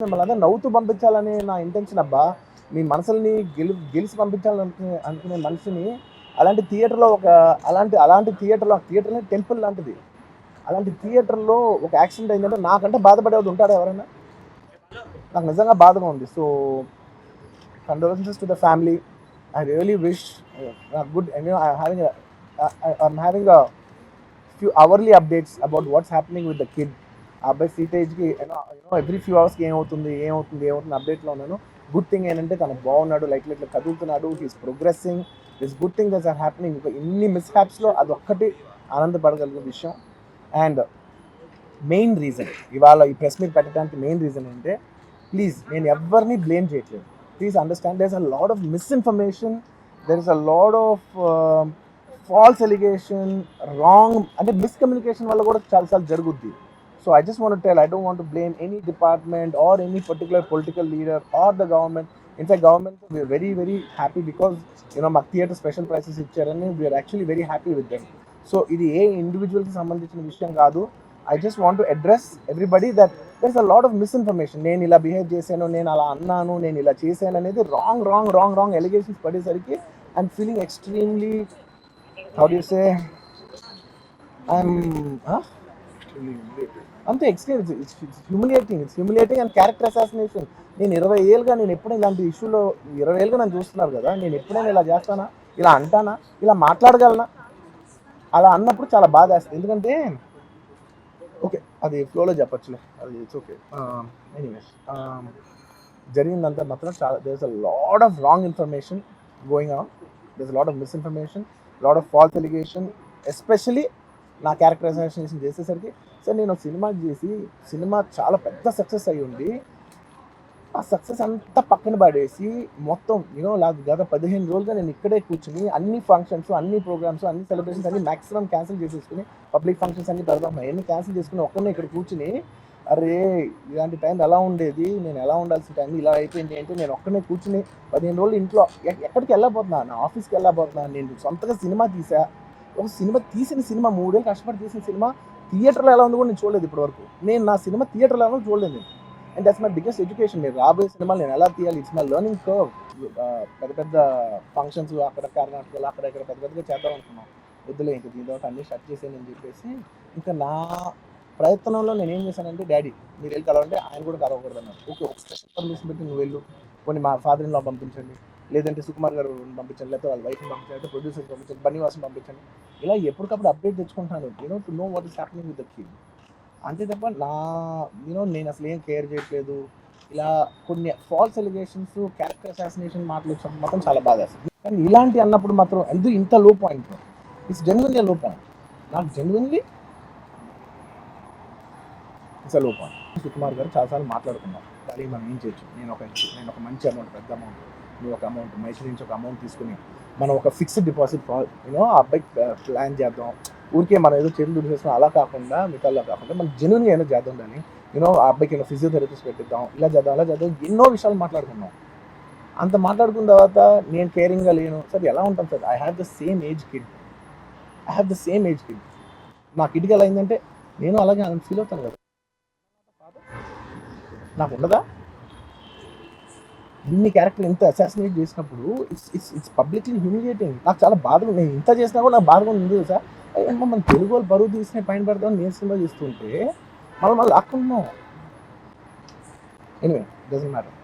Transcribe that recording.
మిమ్మల్ని అదే నవ్వుతూ పంపించాలని నా ఇంటెన్షన్ అబ్బా. మీ మనసుల్ని గెలిచి అనుకునే మనిషిని అలాంటి థియేటర్లో అలాంటి థియేటర్ని టెంపుల్ లాంటిది. అలాంటి థియేటర్లో ఒక యాక్సిడెంట్ అయిందంటే నాకంటే బాధపడేవాడు ఉంటాడా ఎవరైనా? నాకు నిజంగా బాధగా ఉంది. So condolences to the family. I really wish good I'm having a few hourly updates about what's happening with the kid. ఆ అబ్బాయి సీటేజ్కి ఎవ్రీ ఫ్యూ అవర్స్కి ఏమవుతుంది అప్డేట్లో ఉన్నాను. గుడ్ థింగ్ ఏంటంటే తను బాగున్నాడు, లైక్ ఇట్లా కదులుతున్నాడు, he's progressing, this good thing that's are happening. ఇంకా ఇన్ని మిస్హ్యాప్స్లో అదొక్కటి ఆనందపడగలిగే విషయం. అండ్ మెయిన్ రీజన్ ఇవాళ ఈ ప్రెస్ మీట్ పెట్టడానికి మెయిన్ రీజన్ ఏంటంటే, ప్లీజ్ నేను ఎవరిని బ్లేమ్ చేయట్లేదు. Please understand, there is a lot of misinformation, there is a lot of false allegation, wrong అంటే మిస్కమ్యూనికేషన్ వల్ల కూడా చాలా జరుగుద్ది. So I just want to tell, I don't want to blame any department or any particular political leader or the government. In fact, government, we are very, very happy because, మా theatre special prices ఇచ్చారని we are actually very happy with them. So ఇది ఏ ఇండివిజువల్కి సంబంధించిన విషయం కాదు. I just want to address everybody that there's a lot of misinformation. నేను ఇలా behave చేశాను, నేను అలా అన్నాను, నేను ఇలా చేశాను అనేది రాంగ్ ఎలిగేషన్స్ పడేసరికి I'm feeling extremely, how do you say, అంతే experience. It's humiliating and character assassination. నేను 20 ఏళ్ళుగా నేను ఎప్పుడైనా ఇలాంటి ఇష్యూలో 20 ఏళ్ళుగా నన్ను చూస్తున్నారు కదా, నేను ఎప్పుడైనా ఇలా చేస్తానా, ఇలా అంటానా, ఇలా మాట్లాడగలనా? అలా అన్నప్పుడు చాలా బాధ వేస్తుంది. ఎందుకంటే ఓకే అది ఫ్లోలో చెప్పచ్చులే, అది ఇట్స్ ఓకే. ఎనీవేస్ జరిగిందంతా మాత్రం చాలా, there is a lot of wrong information going on, there is a lot of misinformation, lot of false allegation, especially నా క్యారెక్టర్ అసాసినేషన్ చేసేసరికి. సార్ నేను సినిమా చేసి సినిమా చాలా పెద్ద సక్సెస్ అయ్యి ఉండి ఆ సక్సెస్ అంతా పక్కన పడేసి మొత్తం గత 15 రోజులుగా నేను ఇక్కడే కూర్చుని అన్ని ఫంక్షన్స్, అన్ని ప్రోగ్రామ్స్, అన్ని సెలబ్రేషన్స్ అన్ని మ్యాక్సిమం క్యాన్సిల్ చేసేసుకుని, పబ్లిక్ ఫంక్షన్స్ అన్ని పెడదాం అన్ని క్యాన్సిల్ చేసుకుని ఒక్కనే ఇక్కడ కూర్చుని, అరే ఇలాంటి టైం ఎలా ఉండేది, నేను ఎలా ఉండాల్సిన టైం ఇలా అయిపోయింది అంటే నేను ఒక్కనే కూర్చుని 15 రోజులు ఇంట్లో ఎక్కడికి వెళ్ళబోతున్నా, నా ఆఫీస్కి వెళ్ళబోతున్నా. నేను సొంతగా సినిమా తీసా, ఒక తీసిన సినిమా 3 ఏళ్ళు కష్టపడి తీసిన సినిమా థియేటర్లో ఎలా ఉంది కూడా నేను చూడలేదు ఇప్పటి వరకు. నేను నా సినిమా థియేటర్లో ఎలా చూడలేదు. And that's my biggest education. నేను రాబోయే సినిమాలు నేను ఎలా తీయాలి, ఇట్స్ మై లెర్నింగ్ కర్వ్. పెద్ద ఫంక్షన్స్ అక్కడ కర్ణాటకలో అక్కడ ఇక్కడ పెద్దగా చేద్దాం అనుకున్నాం. వద్దులే ఇంకా దీని తర్వాత అన్నీ షట్ చేసేయని చెప్పేసి ఇంకా నా ప్రయత్నంలో నేను ఏం చేశానంటే, డాడీ మీరు వెళ్ళి కలవంటే ఆయన కూడా కలవకూడదు అన్నారు. ఓకే ఒక స్పెషల్ పర్మిషన్ పెట్టి నువ్వు వెళ్ళు, కొన్ని మా ఫాదర్ ఇన్ లా పంపించండి, లేదంటే సుకుమార్ గారు పంపించండి, లేకపోతే వాళ్ళ వైఫ్ని పంపించండి, లేకపోతే ప్రొడ్యూసర్స్ పంపించండి, బన్నీవాసం పంపించండి. ఇలా ఎప్పటికప్పుడు అప్డేట్ తెచ్చుకుంటాను, to know what is happening with the kid. అంతే తప్ప నేను అసలు ఏం కేర్ చేయట్లేదు. ఇలా కొన్ని ఫాల్స్ ఎలిగేషన్స్, క్యారెక్టర్ అసాసినేషన్ మాటలు వచ్చినప్పుడు మాత్రం చాలా బాధ వేస్తుంది. కానీ ఇలాంటి అన్నప్పుడు మాత్రం ఇంత లో పాయింట్, ఇట్స్ జెన్యున్లీ లో పాయింట్. నాకు జెన్యున్లీ ఇట్స్ లో పాయింట్. సుకుమార్ గారు చాలాసార్లు మాట్లాడుకున్నాం, అది మనం ఏం చేయొచ్చు, నేను ఒక మంచి అమౌంట్, పెద్ద అమౌంట్, నువ్వు ఒక అమౌంట్, మైసూర్ నుంచి ఒక అమౌంట్ తీసుకుని మనం ఒక ఫిక్స్డ్ డిపాజిట్ ఆ అబ్బాయి ప్లాన్ చేద్దాం. ఊరికే మనం ఏదో చేతులు చేస్తాం అలా కాకుండా, మిగతాలో కాకుండా మనం జెన్యూన్గా ఏదో చేద్దాం. దాన్ని ఆ అబ్బాయికి ఫిజియోథెరపిస్ట్ పెట్టిద్దాం, ఇలా చేద్దాం, ఎన్నో విషయాలు మాట్లాడుకున్నాం. అంత మాట్లాడుకున్న తర్వాత నేను కేరింగ్గా లేను సార్, ఎలా ఉంటాను sir? I have the same age kid. నా కిడ్కి ఎలా అయిందంటే నేను అలాగే ఫీల్ అవుతాను కదా, నాకు ఉండదా? ఇన్ని క్యారెక్టర్ ఇంత అసాసినేట్ చేసినప్పుడు ఇట్స్ పబ్లిక్లీ హ్యూమిలియేటింగ్. నాకు చాలా బాధగా, నేను ఇంత చేసినా కూడా నాకు బాధగా ఉంది సార్. మన తెలుగు వాళ్ళు బరువు తీసిన పైన పెడతామని నేను సినిమా చేస్తుంటే మనం లాక్కుంటున్నాం. Anyway doesn't matter.